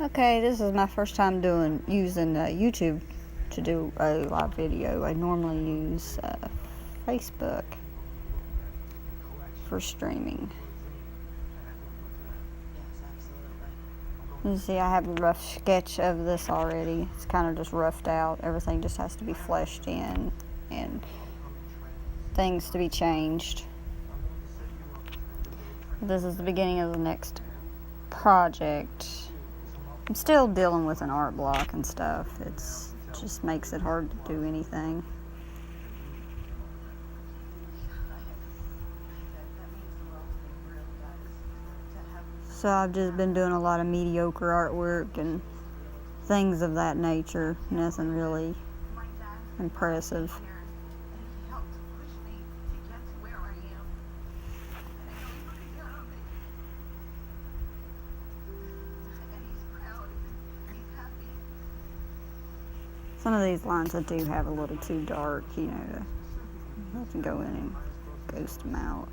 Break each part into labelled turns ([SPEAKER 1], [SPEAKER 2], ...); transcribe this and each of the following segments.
[SPEAKER 1] Okay, this is my first time using YouTube to do a live video. I normally use Facebook for streaming. You see, I have a rough sketch of this already. It's kind of just roughed out. Everything just has to be fleshed in and things to be changed. This is the beginning of the next project. I'm still dealing with an art block and stuff. It just makes it hard to do anything. So I've just been doing a lot of mediocre artwork and things of that nature. Nothing really impressive. Some of these lines I do have a little too dark, you know, I have to go in and ghost them out.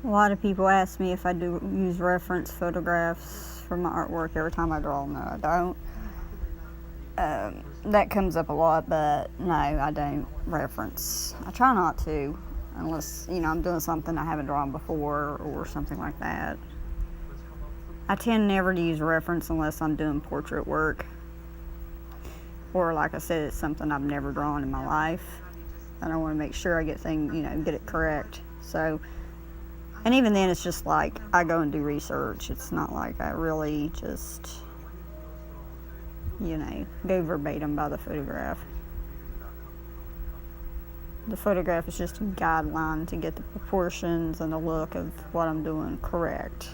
[SPEAKER 1] A lot of people ask me if I do use reference photographs for my artwork every time I draw. No, I don't. That comes up a lot, but no, I don't reference. I try not to, unless, you know, I'm doing something I haven't drawn before or something like that. I tend never to use reference unless I'm doing portrait work. Or, like I said, it's something I've never drawn in my life. And I want to make sure I get it correct. So, and even then, it's just like I go and do research. It's not like I really just, you know, go verbatim by the photograph. The photograph is just a guideline to get the proportions and the look of what I'm doing correct.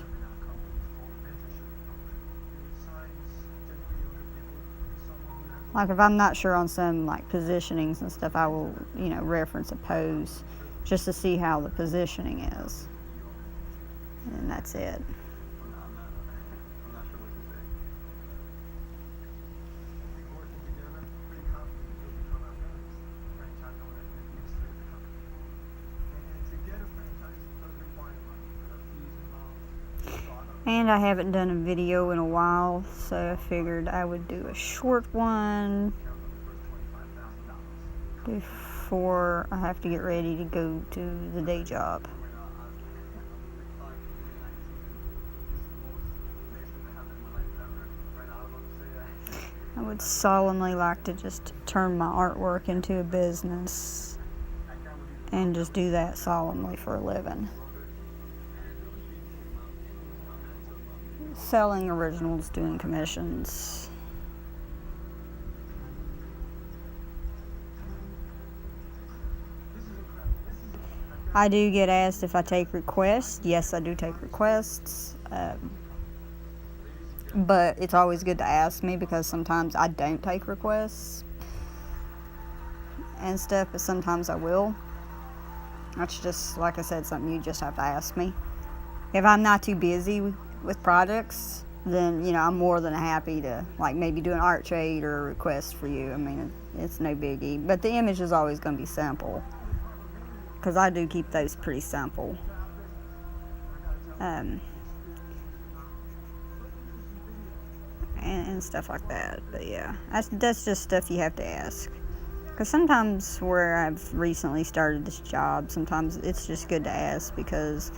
[SPEAKER 1] Like if I'm not sure on some like positionings and stuff, I will, you know, reference a pose just to see how the positioning is. And that's it. And I haven't done a video in a while, so I figured I would do a short one before I have to get ready to go to the day job. I would solemnly like to just turn my artwork into a business and just do that solemnly for a living. Selling originals, doing commissions. I do get asked if I take requests. Yes, I do take requests. But it's always good to ask me because sometimes I don't take requests and stuff, but sometimes I will. That's just, like I said, something you just have to ask me. If I'm not too busy with projects, then, you know, I'm more than happy to, like, maybe do an art trade or a request for you. I mean, it's no biggie. But the image is always going to be simple because I do keep those pretty simple. um, and stuff like that. But yeah, that's just stuff you have to ask. Because sometimes where I've recently started this job, sometimes it's just good to ask, because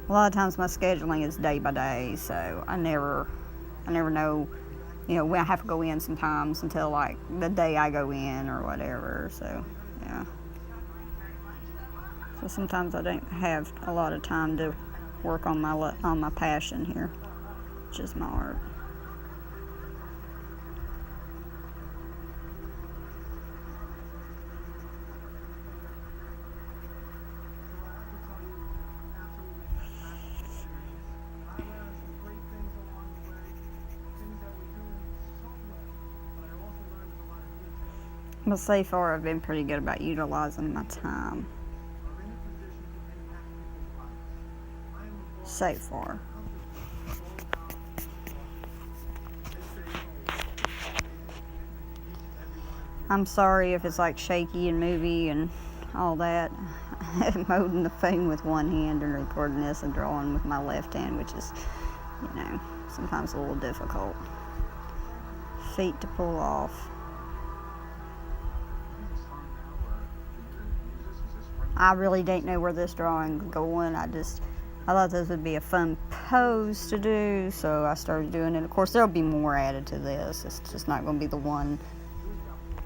[SPEAKER 1] a lot of times my scheduling is day by day, so I never know, when I have to go in sometimes until like the day I go in or whatever. So yeah. So sometimes I don't have a lot of time to work on my passion here, which is my art. But so far, I've been pretty good about utilizing my time. So far. I'm sorry if it's like shaky and movie and all that. I'm holding the phone with one hand and recording this and drawing with my left hand, which is, sometimes a little difficult. Feet to pull off. I really didn't know where this drawing was going. I thought this would be a fun pose to do, so I started doing it. Of course, there'll be more added to this. It's just not going to be the one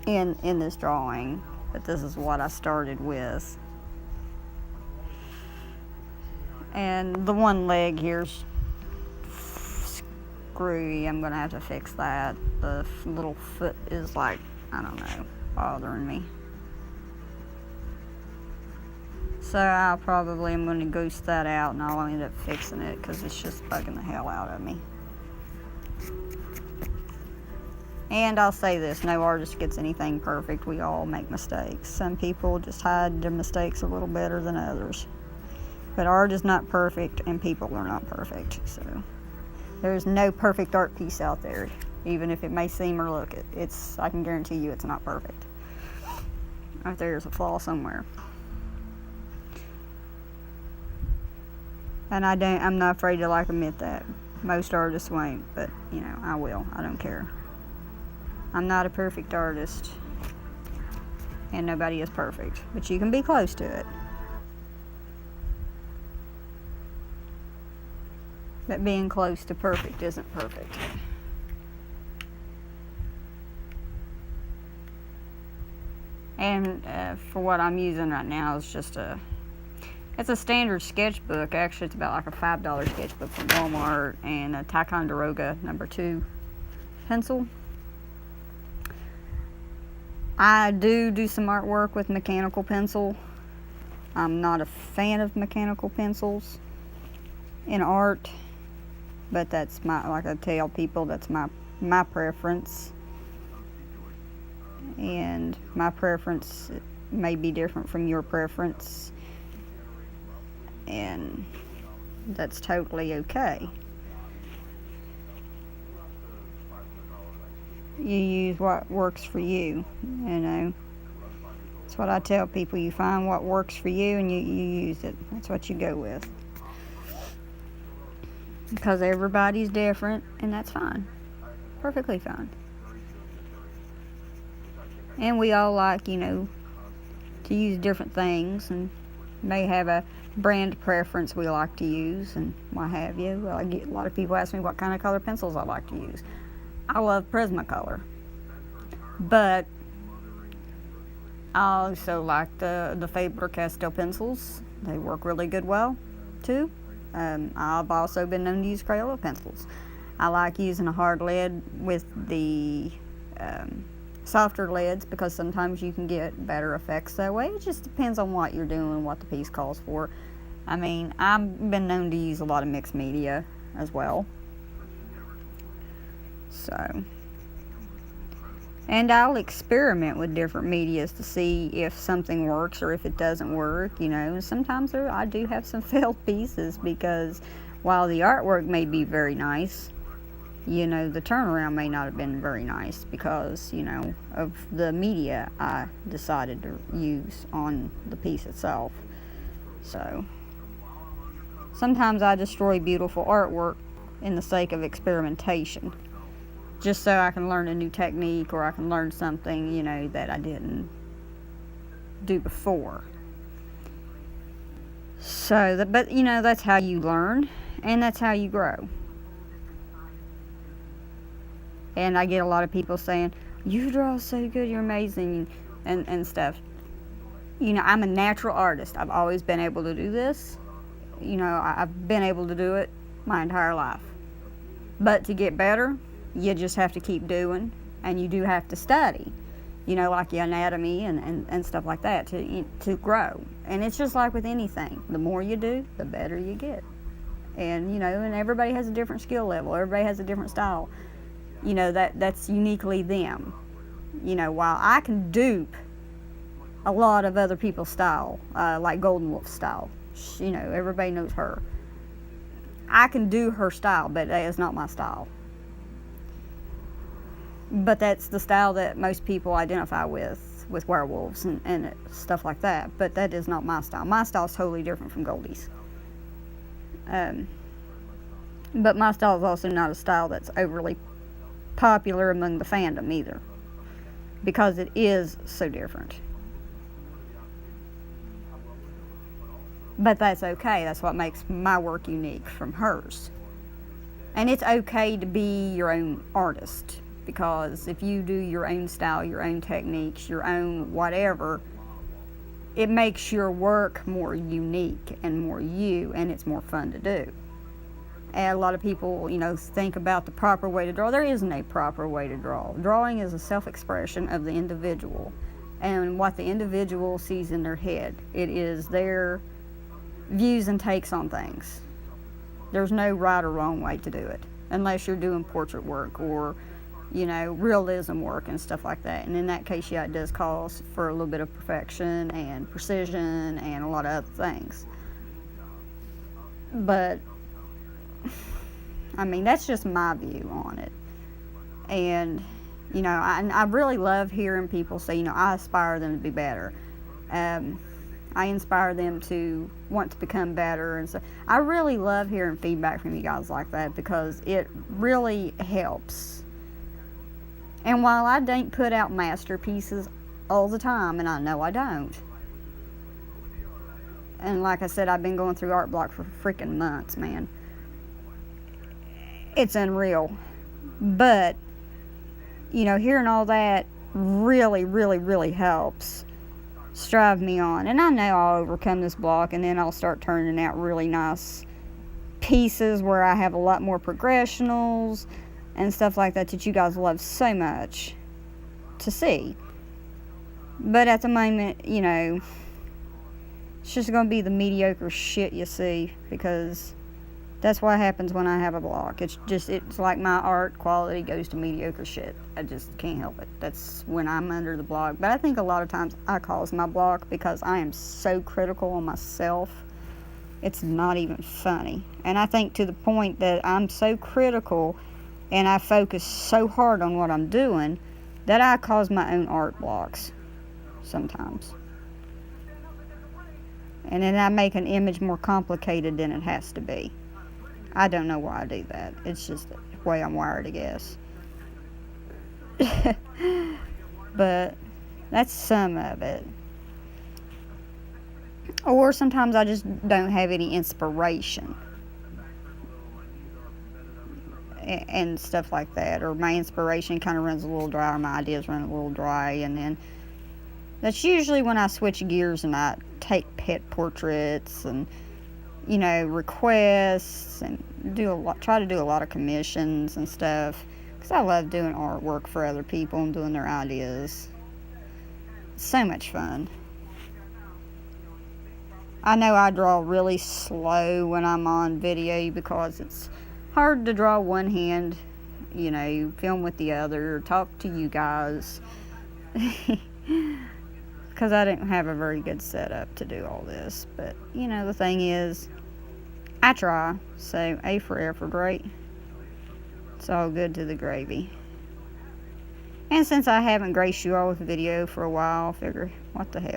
[SPEAKER 1] in this drawing, but this is what I started with. And the one leg here's screwy. I'm going to have to fix that. The little foot is like, I don't know, bothering me. So I probably am going to ghost that out, and I'll end up fixing it because it's just bugging the hell out of me. And I'll say this, no artist gets anything perfect. We all make mistakes. Some people just hide their mistakes a little better than others. But art is not perfect, and people are not perfect. So there's no perfect art piece out there, even if it may seem or look it. I can guarantee you it's not perfect. Right there's a flaw somewhere. And I'm not afraid to admit that. Most artists won't, but I will. I don't care. I'm not a perfect artist, and nobody is perfect, but you can be close to it. But being close to perfect isn't perfect. And for what I'm using right now is it's a standard sketchbook. Actually, it's about like a $5 sketchbook from Walmart, and a Ticonderoga No. 2 pencil. I do some artwork with mechanical pencil. I'm not a fan of mechanical pencils in art, but that's like I tell people, that's my preference. And my preference may be different from your preference, and that's totally okay. You use what works for you, That's what I tell people. You find what works for you and you use it. That's what you go with. Because everybody's different, and that's fine. Perfectly fine. And we all like, to use different things, and may have a brand preference we like to use and what have you. Well, I get a lot of people ask me what kind of color pencils I like to use. I love Prismacolor, but I also like the Faber-Castell pencils. They work really good too. I've also been known to use Crayola pencils. I like using a hard lead with the softer leads, because sometimes you can get better effects that way. It just depends on what you're doing, what the piece calls for. I've been known to use a lot of mixed media as well. So, and I'll experiment with different medias to see if something works or if it doesn't work, And sometimes I do have some failed pieces, because while the artwork may be very nice, the turnaround may not have been very nice because, of the media I decided to use on the piece itself. So, Sometimes I destroy beautiful artwork in the sake of experimentation, just so I can learn a new technique, or I can learn something, you know, that I didn't do before. So, but you know, that's how you learn, and that's how you grow. And I get a lot of people saying, "You draw so good, you're amazing," and stuff. You know, I'm a natural artist. I've always been able to do this. You know, I've been able to do it my entire life. But to get better, you just have to keep doing, and you do have to study, you know, like your anatomy and stuff like that to grow. And it's just like with anything. The more you do, the better you get. And, you know, and everybody has a different skill level. Everybody has a different style. You know, that's uniquely them. You know, while I can dupe a lot of other people's style, like Golden Wolf's style. You know, everybody knows her. I can do her style, but that is not my style. But that's the style that most people identify with werewolves and stuff like that. But that is not my style. My style is totally different from Goldie's. But my style is also not a style that's overly popular among the fandom either, because it is so different. But that's okay. That's what makes my work unique from hers. And it's okay to be your own artist, because if you do your own style, your own techniques, your own whatever, it makes your work more unique and more you, and it's more fun to do. And a lot of people, you know, think about the proper way to draw. There isn't a proper way to draw. Drawing is a self-expression of the individual and what the individual sees in their head. It is their views and takes on things. There's no right or wrong way to do it, unless you're doing portrait work or, you know, realism work and stuff like that. And in that case, yeah, it does call for a little bit of perfection and precision and a lot of other things. But I mean, that's just my view on it. And, you know, I really love hearing people say, you know, I aspire them to be better. I inspire them to want to become better. And so I really love hearing feedback from you guys like that, because it really helps. And while I don't put out masterpieces all the time, and I know I don't, and like I said, I've been going through art block for freaking months, man. It's unreal. But, you know, hearing all that really, really, really helps strive me on. And I know I'll overcome this block, and then I'll start turning out really nice pieces where I have a lot more progressionals and stuff like that you guys love so much to see. But at the moment, you know, it's just going to be the mediocre shit you see, because that's what happens when I have a block. It's like my art quality goes to mediocre shit. I just can't help it. That's when I'm under the block. But I think a lot of times I cause my block because I am so critical on myself. It's not even funny. And I think to the point that I'm so critical and I focus so hard on what I'm doing that I cause my own art blocks sometimes. And then I make an image more complicated than it has to be. I don't know why I do that. It's just the way I'm wired, I guess. But that's some of it. Or sometimes I just don't have any inspiration and stuff like that. Or my inspiration kind of runs a little dry, or my ideas run a little dry. And then that's usually when I switch gears and I take pet portraits and, you know, requests, and try to do a lot of commissions and stuff, because I love doing artwork for other people and doing their ideas. It's so much fun. I know I draw really slow when I'm on video, because it's hard to draw one hand, you know, film with the other, talk to you guys, because I didn't have a very good setup to do all this. But, you know, the thing is, I try. So, A for effort, right? It's all good to the gravy. And since I haven't graced you all with video for a while, I figure, what the hell.